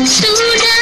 sudah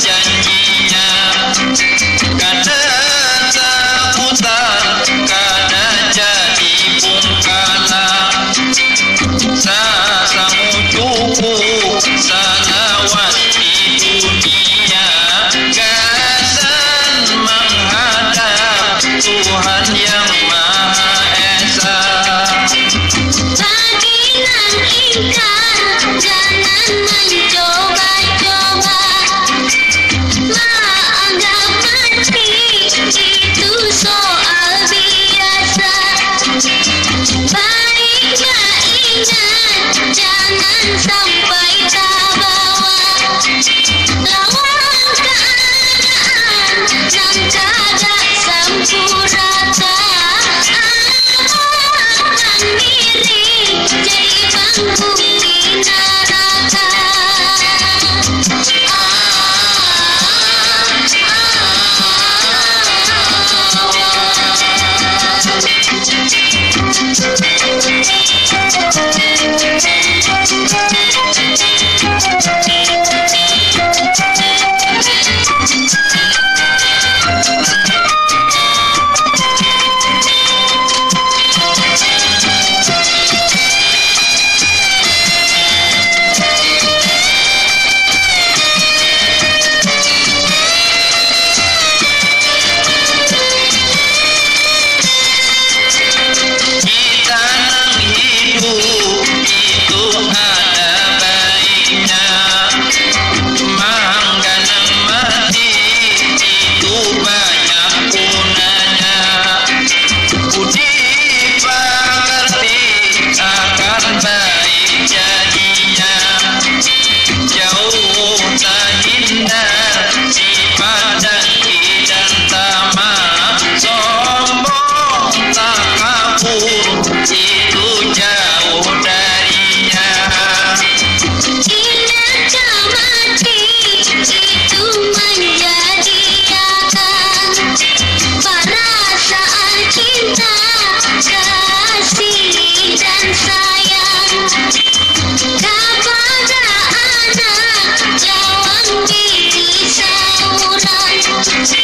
janjinya. Kadang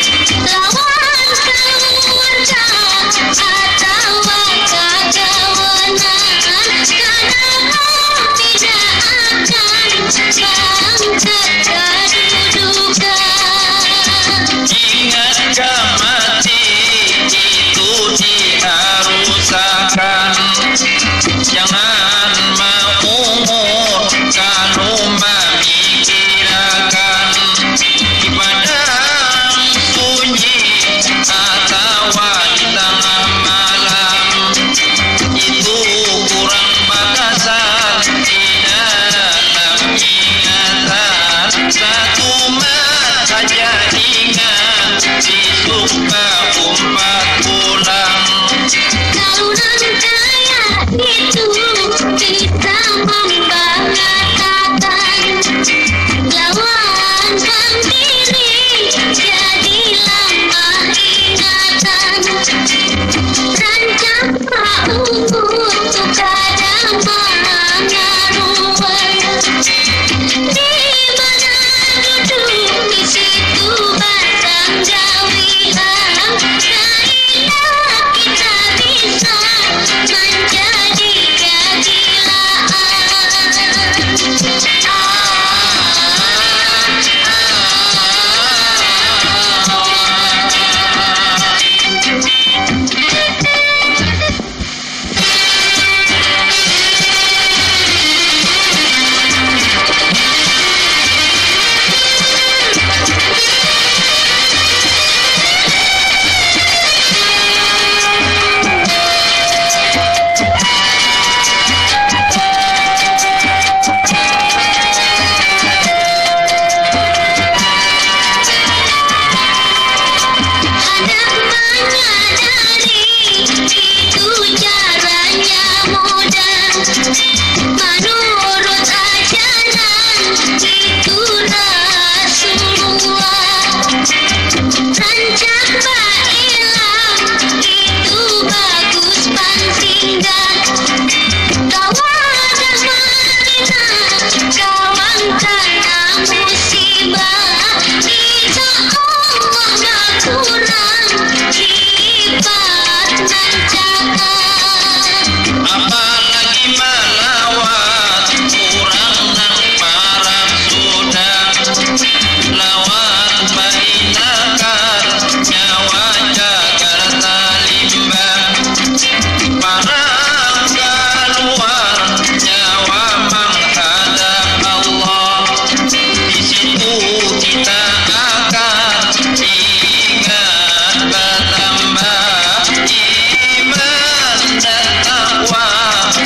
lawan keluarga atau kekawanan, karena kau tidak akan bangkit kedudukan. Ingatkan mati itu diharuskan, jangan mengumur kalau memikirkan ibadah sunyi atau di tengah malam. Itu kurang batasan di dalam ingatan. Satu mat saja ingat disukma umpat pulang. Kalau nancaya itu kita membanggakan, lawan sendiri jadilah ingatan. Rancang untuk kadang mengaruh, di mana duduk di situ batang jawilah. Kailah kita bisa menjadi menurut ajaran itu Rasulullah. Rancak ba'ilam itu bagus pansinggan, kawadah Madinah kawan kena musibah. Insya Allah berkurang sifat rancangan. Apalagi melawat kurang nang parang sudah, lawan bainakan nyawa Jakarta limbah. Parang keluar nyawa menghadap Allah, di situ kita akan ingat bertambah iman dan takwa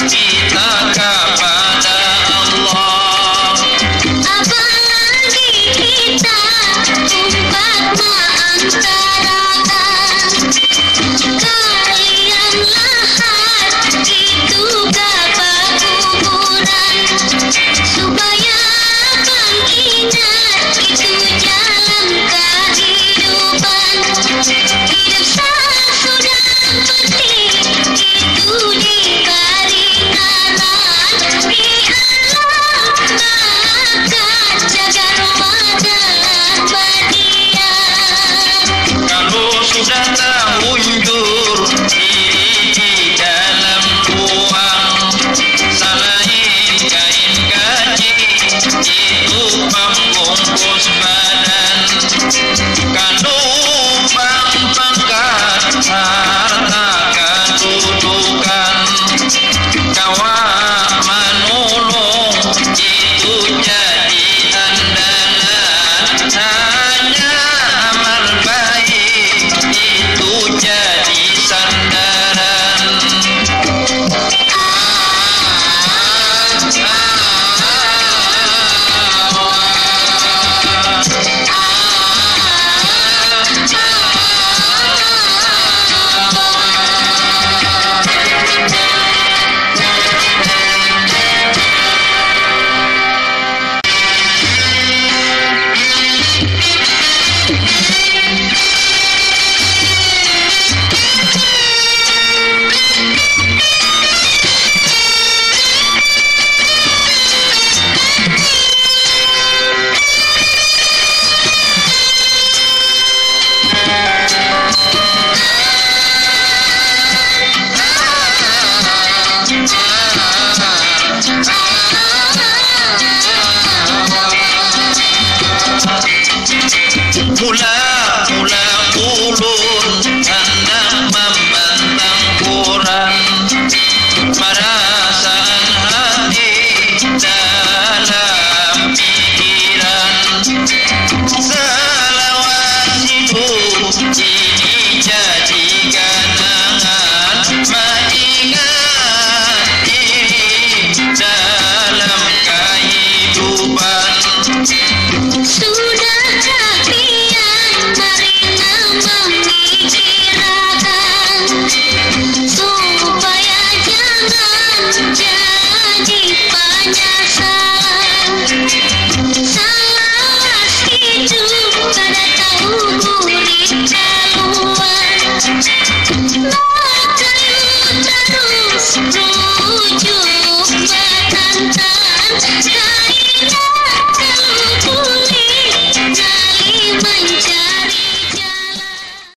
kita kepada Allah. Apalagi kita umat mengantarakan, kalian lahat itu gabah kuburan, supaya mengingat itu jalan kehidupan. Hidup sesudah mati itu diberi alam, di alam akan jaga Ramadan berdiam. Kalau sudah terunjur diri di dalam ruang, salahin kain gaji itu pembungkus badan. Kalau bang pangkat